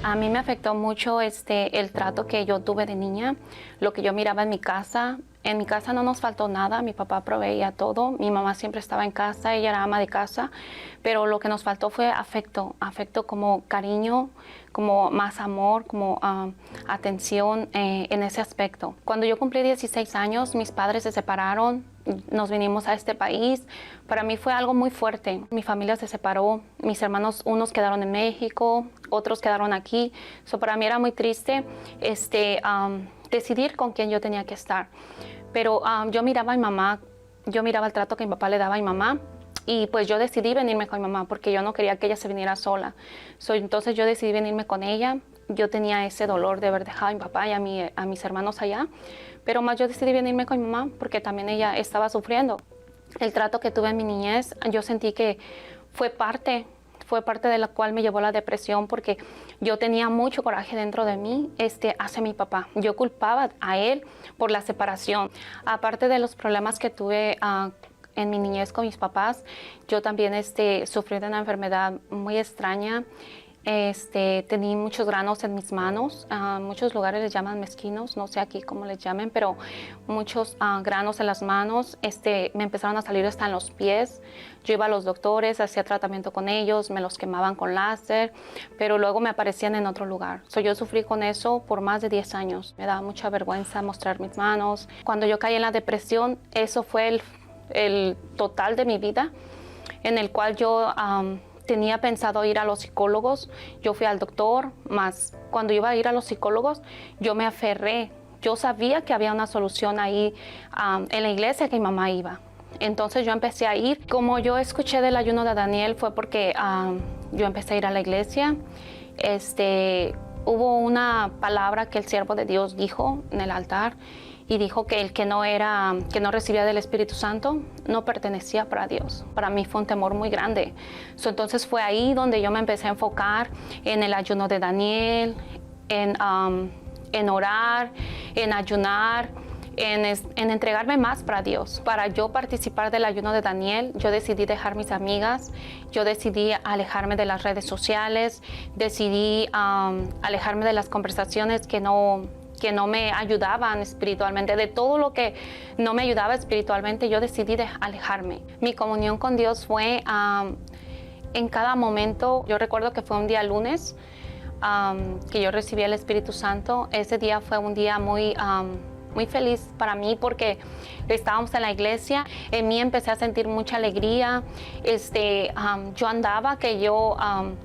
A mí me afectó mucho el trato que yo tuve de niña, lo que yo miraba en mi casa. En mi casa no nos faltó nada, mi papá proveía todo, mi mamá siempre estaba en casa, ella era ama de casa, pero lo que nos faltó fue afecto, afecto como cariño, como más amor, como atención en ese aspecto. Cuando yo cumplí 16 años, mis padres se separaron, nos vinimos a este país. Para mí fue algo muy fuerte. Mi familia se separó, mis hermanos, unos quedaron en México, otros quedaron aquí. Para mí era muy triste decidir con quién yo tenía que estar. Pero yo miraba a mi mamá, yo miraba el trato que mi papá le daba a mi mamá. Y pues yo decidí venirme con mi mamá porque yo no quería que ella se viniera sola. Entonces yo decidí venirme con ella. Yo tenía ese dolor de haber dejado a mi papá y a mis hermanos allá. Pero más yo decidí venirme con mi mamá porque también ella estaba sufriendo. El trato que tuve en mi niñez, yo sentí que fue parte de la cual me llevó a la depresión porque yo tenía mucho coraje dentro de mí hacia mi papá. Yo culpaba a él por la separación. Aparte de los problemas que tuve en mi niñez con mis papás, yo también sufrí de una enfermedad muy extraña. Tenía muchos granos en mis manos, muchos lugares les llaman mezquinos, no sé aquí cómo les llamen, pero muchos granos en las manos, me empezaron a salir hasta en los pies. Yo iba a los doctores, hacía tratamiento con ellos, me los quemaban con láser, pero luego me aparecían en otro lugar. Yo sufrí con eso por más de 10 años. Me daba mucha vergüenza mostrar mis manos. Cuando yo caí en la depresión, eso fue el total de mi vida, en el cual yo tenía pensado ir a los psicólogos. Yo fui al doctor, más cuando iba a ir a los psicólogos, yo me aferré. Yo sabía que había una solución ahí en la iglesia que mi mamá iba. Entonces yo empecé a ir. Como yo escuché del ayuno de Daniel fue porque yo empecé a ir a la iglesia. Hubo una palabra que el siervo de Dios dijo en el altar y dijo que el que no recibía del Espíritu Santo no pertenecía para Dios. Para mí fue un temor muy grande. Entonces fue ahí donde yo me empecé a enfocar en el ayuno de Daniel, en orar, en ayunar, en entregarme más para Dios. Para yo participar del ayuno de Daniel, yo decidí dejar mis amigas, yo decidí alejarme de las redes sociales, decidí alejarme de las conversaciones que no me ayudaban espiritualmente, de todo lo que no me ayudaba espiritualmente, yo decidí alejarme. Mi comunión con Dios fue en cada momento. Yo recuerdo que fue un día lunes que yo recibí el Espíritu Santo. Ese día fue un día muy feliz para mí porque estábamos en la iglesia. En mí empecé a sentir mucha alegría. Yo andaba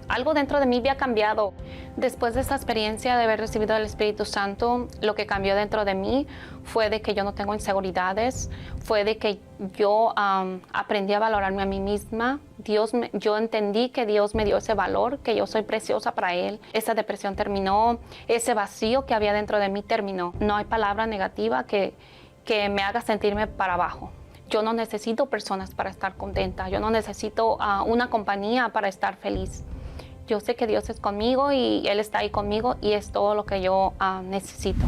algo dentro de mí había cambiado. Después de esta experiencia de haber recibido el Espíritu Santo, lo que cambió dentro de mí fue de que yo no tengo inseguridades, fue de que yo aprendí a valorarme a mí misma. Yo entendí que Dios me dio ese valor, que yo soy preciosa para Él. Esa depresión terminó, ese vacío que había dentro de mí terminó. No hay palabra negativa que me haga sentirme para abajo. Yo no necesito personas para estar contenta, yo no necesito una compañía para estar feliz. Yo sé que Dios es conmigo y Él está ahí conmigo y es todo lo que yo necesito.